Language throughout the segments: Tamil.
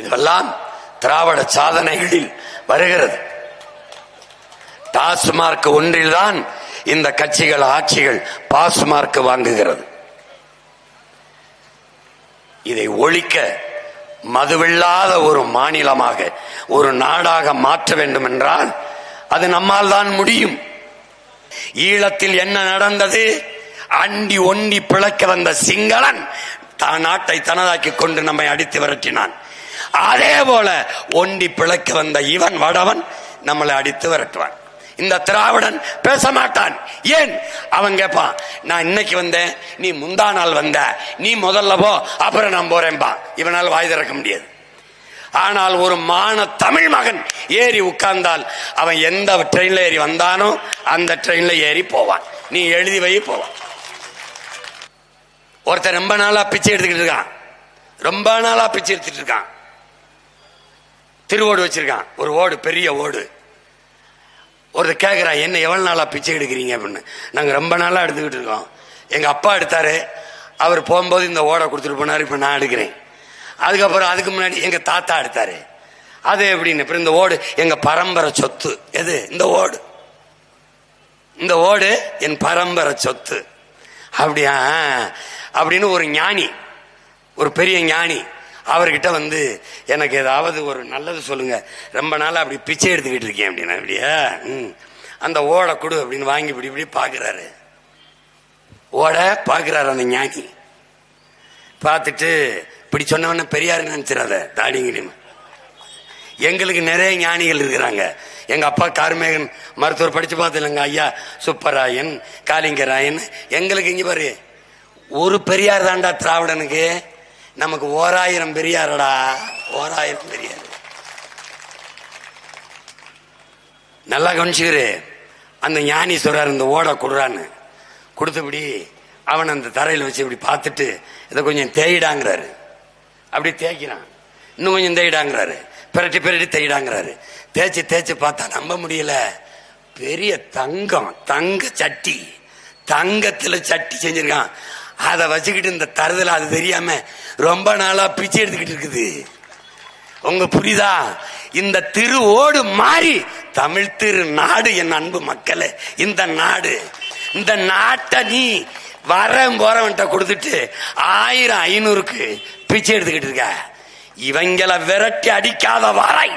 இதெல்லாம் திராவிட சாதனைகளில் வருகிறது. டாஸ்மார்க் ஒன்றில்தான் இந்த கட்சிகள் ஆட்சிகள் பாஸ்மார்க் வாங்குகிறது. இதை ஒழிக்க மதுவில்லாத ஒரு மாநிலமாக ஒரு நாடாக மாற்ற வேண்டும் என்றால் அது நம்மால் தான் முடியும். ஈழத்தில் என்ன நடந்தது? அண்டி ஒண்டி பிழைக்க வந்த சிங்களன் நாட்டை தனதாக்கி கொண்டு நம்மை அடித்து விரட்டினான். அதே போல ஒண்டி பிழைக்க வந்த இவன் வடவன் நம்மளை அடித்து விரட்டுவான். இந்த திராவிடன் பேச மாட்டான். ஏன்? அவன் கேட்பான், நான் இன்னைக்கு வந்தேன், நீ முந்தா நாள் வந்த, நீ முதல்ல போ, அப்புறம் நான் போறேன்பா. இவனால் வாய் திறக்க முடியாது. ஆனால் ஒரு மான தமிழ் மகன் ஏறி உட்கார்ந்தால் அவன் எந்த ட்ரெயின்ல ஏறி வந்தானோ அந்த ட்ரெயின்ல ஏறி போவான். நீ எழுதி வை, போவான். ஒருத்தர் ரொம்ப நாளா பிச்சை எடுத்துக்கிட்டு இருக்கான், ரொம்ப நாளா பிச்சை எடுத்துட்டு இருக்கான். திருவோடு வச்சிருக்கான், ஒரு ஓடு, பெரிய ஓடு. ஒருத்தர் கேட்கிறான், என்ன எவ்வளவு நாளா பிச்சை எடுக்கிறீங்க அப்படின்னு. நாங்க ரொம்ப நாளா எடுத்துக்கிட்டு இருக்கோம். எங்க அப்பா எடுத்தாரு, அவர் போகும்போது இந்த ஓடை கொடுத்துட்டு போனாரு, இப்ப நான் எடுக்கிறேன். அதுக்கப்புறம் அதுக்கு முன்னாடி எங்க தாத்தா எடுத்தாரு, அது எப்படின்னு. இந்த ஓடு எங்க பரம்பரை சொத்து. எது? இந்த ஓடு. இந்த ஓடு என் பரம்பரை சொத்து. அப்படியா அப்படின்னு ஒரு ஞானி, ஒரு பெரிய ஞானி அவர்கிட்ட வந்து, எனக்கு ஏதாவது ஒரு நல்லது சொல்லுங்க, ரொம்ப நாளா அப்படி பிச்சை எடுத்துக்கிட்டு இருக்கேன் அப்படின்னா. அப்படியா? அந்த ஓடை கொடு அப்படின்னு வாங்கி இப்படி இப்படி பாக்குறாரு. ஓடை பாக்குறாரு அந்த ஞானி. பார்த்துட்டு இப்படி சொன்னவன பெரியாரு நினைச்சிடாத, தாடிங்கிடும். எங்களுக்கு நிறைய ஞானிகள் இருக்கிறாங்க. எங்க அப்பா கார்மேகன் மருத்துவர் படிச்சு பார்த்துலங்க, ஐயா சுப்பராயன், காளிங்கராயன். எங்களுக்கு இங்க பாரு, ஒரு பெரியார் தாண்டா திராவிடனுக்கு. நமக்கு 1000 பெரியாரடா, 1000 பெரியார். நல்லா கவனிச்சுக்கிரு. அந்த ஞானி சொல்றாரு, இந்த ஓடை கொடுறான்னு. கொடுத்தபடி அவன் அந்த தரையில் வச்சு இப்படி பார்த்துட்டு, இதை கொஞ்சம் தேயிடாங்கிறாரு. அப்படி தேய்க்கிறான். இன்னும் கொஞ்சம் தேயிடாங்கிறாரு. பிரட்டி பிரட்டி தேயிடாங்கிறாரு. தேய்ச்சி தேய்ச்சி பார்த்தா நம்ப முடியல. பெரிய தங்கம், தங்க சட்டி, தங்கத்துல சட்டி செஞ்சிருக்கான். அதை வச்சுக்கிட்டு இந்த தருதல அது தெரியாம ரொம்ப நாளா பிச்சை எடுத்துக்கிட்டு இருக்குது. உங்க புரியுதா? இந்த திரு ஓடு மாறி தமிழ் திரு நாடு. என் அன்பு மக்களே, இந்த நாடு, இந்த நாட்டை நீ வரேன் போறவன்ட்ட கொடுத்துட்டு 1000 500க்கு பிச்சை எடுத்துக்கிட்டு இருக்க. இவங்களை விரட்டி அடிக்காத வரை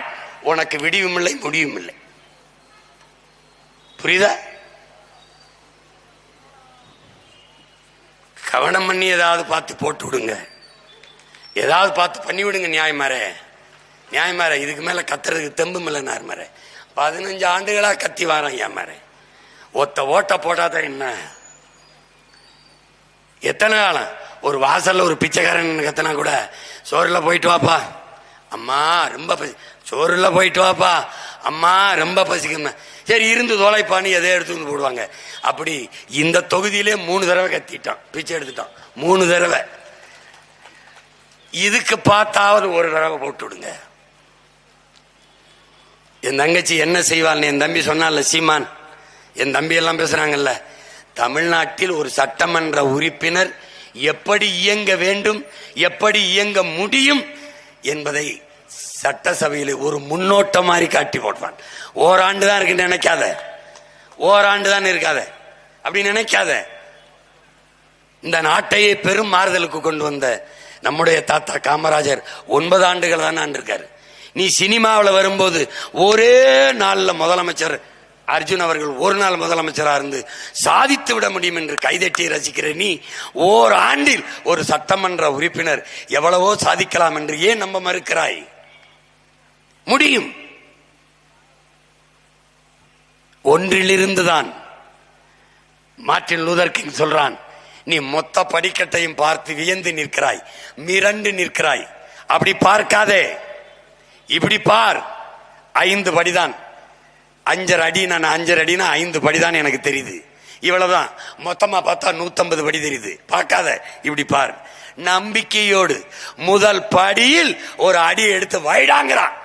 உனக்கு விடியும் இல்லை, முடியும் இல்லை. புரியுதா? கவனம் பண்ணி ஏதாவது பார்த்து போட்டு விடுங்க, ஏதாவது பார்த்து பண்ணி விடுங்க. நியாயமாரே, நியாயமாரே. இதுக்கு மேல கத்துறதுக்கு தெம்பு இல்லை. நார்மாரே 15 ஆண்டுகளா கத்தி வாரம். ஏமாரே ஒத்த ஓட்ட போடாத என்ன? எத்தனை காலம்? ஒரு வாசல்ல ஒரு பிச்சைக்காரன் கத்தனா கூட, சோறுல போயிட்டு வாப்பா அம்மா, ரொம்ப சோறுல போயிட்டு வாப்பா அம்மா, ரொம்ப பசிக்கும். சரி இருந்து தொலைப்பான்னு எதை எடுத்து வந்து போடுவாங்க. அப்படி இந்த தொகுதியிலே 3 தடவை கத்திட்டான், பிச்சை எடுத்துட்டான். 3 தடவை. இதுக்கு பார்த்தாவது ஒரு தடவை போட்டு விடுங்க. என் தங்கச்சி என்ன செய்வாள்? என் தம்பி சொன்னால, சீமான், என் தம்பி எல்லாம் பேசுறாங்கல்ல, தமிழ்நாட்டில் ஒரு சட்டமன்ற உறுப்பினர் எப்படி இயங்க வேண்டும், எப்படி இயங்க முடியும் என்பதை சட்டசபையில் ஒரு முன்னோட்டம் மாதிரி காட்டி போட்டான். ஓராண்டு தான் இருக்கு நினைக்காத, ஓராண்டு தான் இருக்காத, அப்படி நினைக்காத. இந்த நாட்டையே பெரும் மாறுதலுக்கு கொண்டு வந்த நம்முடைய தாத்தா காமராஜர் 9 ஆண்டுகள் தான் ஆண்டிருக்காரு. நீ சினிமாவில் வரும்போது ஒரே நாள்ல முதலமைச்சர் அர்ஜுன் அவர்கள் ஒரு நாள் முதலமைச்சரா இருந்து சாதித்து விட முடியும் என்று கைதட்டி ரசிக்கிற நீ, ஓராண்டில் ஒரு சட்டமன்ற உறுப்பினர் எவ்வளவோ சாதிக்கலாம் என்று ஏன் நம்ப மறுக்கிறாய்? முடியும். ஒன்றிலிருந்துதான். மார்ட்டின் லூதர் கிங் சொல்றான், நீ மொத்த படிக்கட்டையும் பார்த்து வியந்து நிற்கிறாய், மிரண்டு நிற்கிறாய். அப்படி பார்க்காதே, இப்படி பார். 5 படிதான். 5.5 அடி. நான் 5.5 அடினா 5 படிதான் எனக்கு தெரியுது. இவ்வளவுதான். மொத்தமா பார்த்தா 150 படி தெரியுது. பார்க்காத, இப்படி பார். நம்பிக்கையோடு முதல் படியில் ஒரு அடியை எடுத்து வைடாங்கிறான்.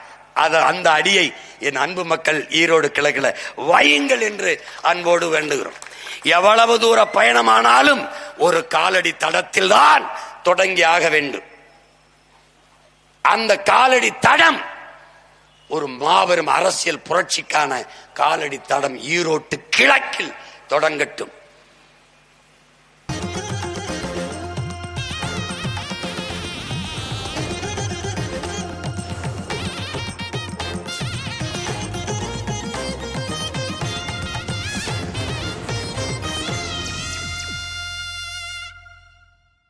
அந்த அடியை என் அன்பு மக்கள் ஈரோடு கிழக்குல வையுங்கள் என்று அன்போடு வேண்டுகிறோம். எவ்வளவு தூர பயணமானாலும் ஒரு காலடி தடத்தில் தான் தொடங்கி ஆக வேண்டும். அந்த காலடி தடம் ஒரு மாபெரும் அரசியல் புரட்சிக்கான காலடி தடம் ஈரோட்டு கிழக்கில் தொடங்கட்டும்.